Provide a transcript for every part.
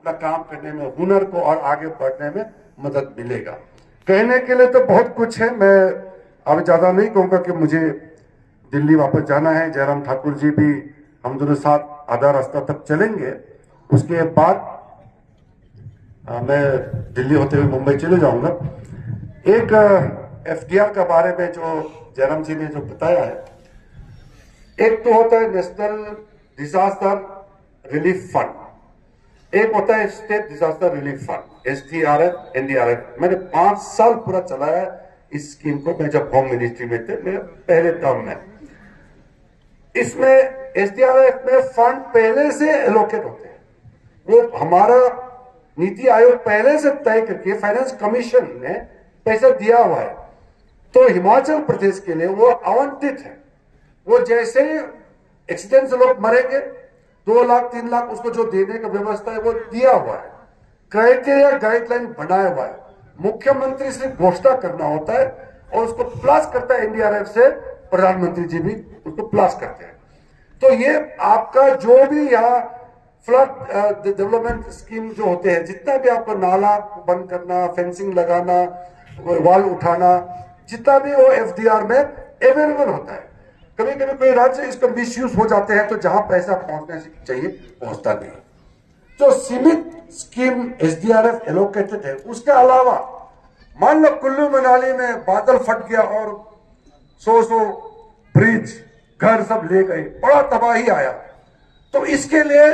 अपना काम करने में, हुनर को और आगे बढ़ने में मदद मिलेगा। कहने के लिए तो बहुत कुछ है, मैं अब ज्यादा नहीं कहूंगा कि मुझे दिल्ली वापस जाना है। जयराम ठाकुर जी भी हम दोनों साथ आधा रास्ता तक चलेंगे, उसके बाद मैं दिल्ली होते हुए मुंबई चले जाऊंगा। एक एफडीआर के बारे में जो जयराम जी ने जो बताया है, एक तो होता है नेशनल डिजास्टर रिलीफ फंड, एक होता है state disaster relief fund, SDRF, NDRF. मैंने 5 साल पूरा चलाया इस स्कीम को, मैं जब होम मिनिस्ट्री में थे, मेरे पहले टर्म में। इसमें एसडीआरएफ में फंड पहले से एलोकेट होते हैं, वो हमारा नीति आयोग पहले से तय करके फाइनेंस कमीशन ने पैसा दिया हुआ है। तो हिमाचल प्रदेश के लिए वो आवंटित है। वो जैसे एक्सीडेंट से लोग मरेंगे 2 लाख 3 लाख उसको जो देने का व्यवस्था है वो दिया हुआ है, क्राइटेरिया गाइडलाइन बनाया हुआ है। मुख्यमंत्री से घोषणा करना होता है और उसको प्लस करता है एनडीआरएफ से, प्रधानमंत्री जी भी उसको प्लस करते हैं। तो ये आपका जो भी यहाँ फ्लड डेवलपमेंट स्कीम जो होते हैं, जितना भी आपको नाला बंद करना, फेंसिंग लगाना, वॉल उठाना, जितना भी वो एफडीआर में अवेलेबल होता है। कभी कभी कोई राज्य इसका मिसयूज हो जाते हैं, तो जहां पैसा पहुंचना चाहिए पहुंचता नहीं। जो सीमित स्कीम एसडीआरएफ एलोकेटेड है, उसके अलावा मान लो कुल्लू मनाली में बादल फट गया और 100 ब्रिज घर सब ले गए, बड़ा तबाही आया, तो इसके लिए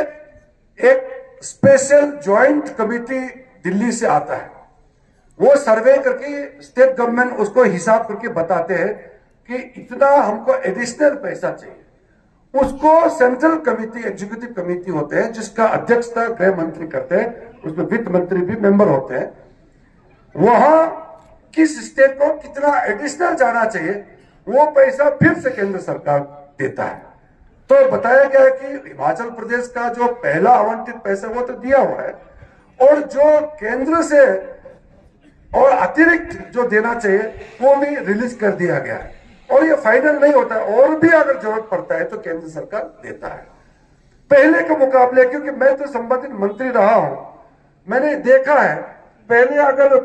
एक स्पेशल ज्वाइंट कमिटी दिल्ली से आता है। वो सर्वे करके स्टेट गवर्नमेंट उसको हिसाब करके बताते हैं कि इतना हमको एडिशनल पैसा चाहिए। उसको सेंट्रल कमेटी, एग्जीक्यूटिव कमेटी होते हैं, जिसका अध्यक्षता गृह मंत्री करते हैं, उसमें वित्त मंत्री भी मेंबर होते हैं। वहां किस स्टेट को कितना एडिशनल जाना चाहिए, वो पैसा फिर से केंद्र सरकार देता है। तो बताया गया है कि हिमाचल प्रदेश का जो पहला आवंटित पैसा वो तो दिया हुआ है, और जो केंद्र से और अतिरिक्त जो देना चाहिए वो भी रिलीज कर दिया गया है। और ये फाइनल नहीं होता है, और भी अगर जरूरत पड़ता है तो केंद्र सरकार देता है पहले के मुकाबले। क्योंकि मैं तो संबंधित मंत्री रहा हूं, मैंने देखा है पहले अगर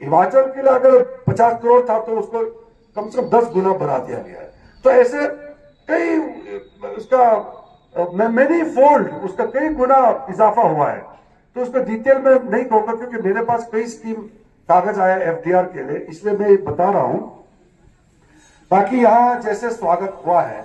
हिमाचल के लिए अगर 50 करोड़ था तो उसको कम से कम 10 गुना बढ़ा दिया गया है। तो ऐसे कई उसका मैनी फोल्ड, उसका कई गुना इजाफा हुआ है। तो उसको डिटेल में नहीं कहूंगा, क्योंकि मेरे पास कई स्कीम कागज आया एफडीआर के लिए, इसलिए मैं बता रहा हूं। बाकी यहां जैसे स्वागत हुआ है,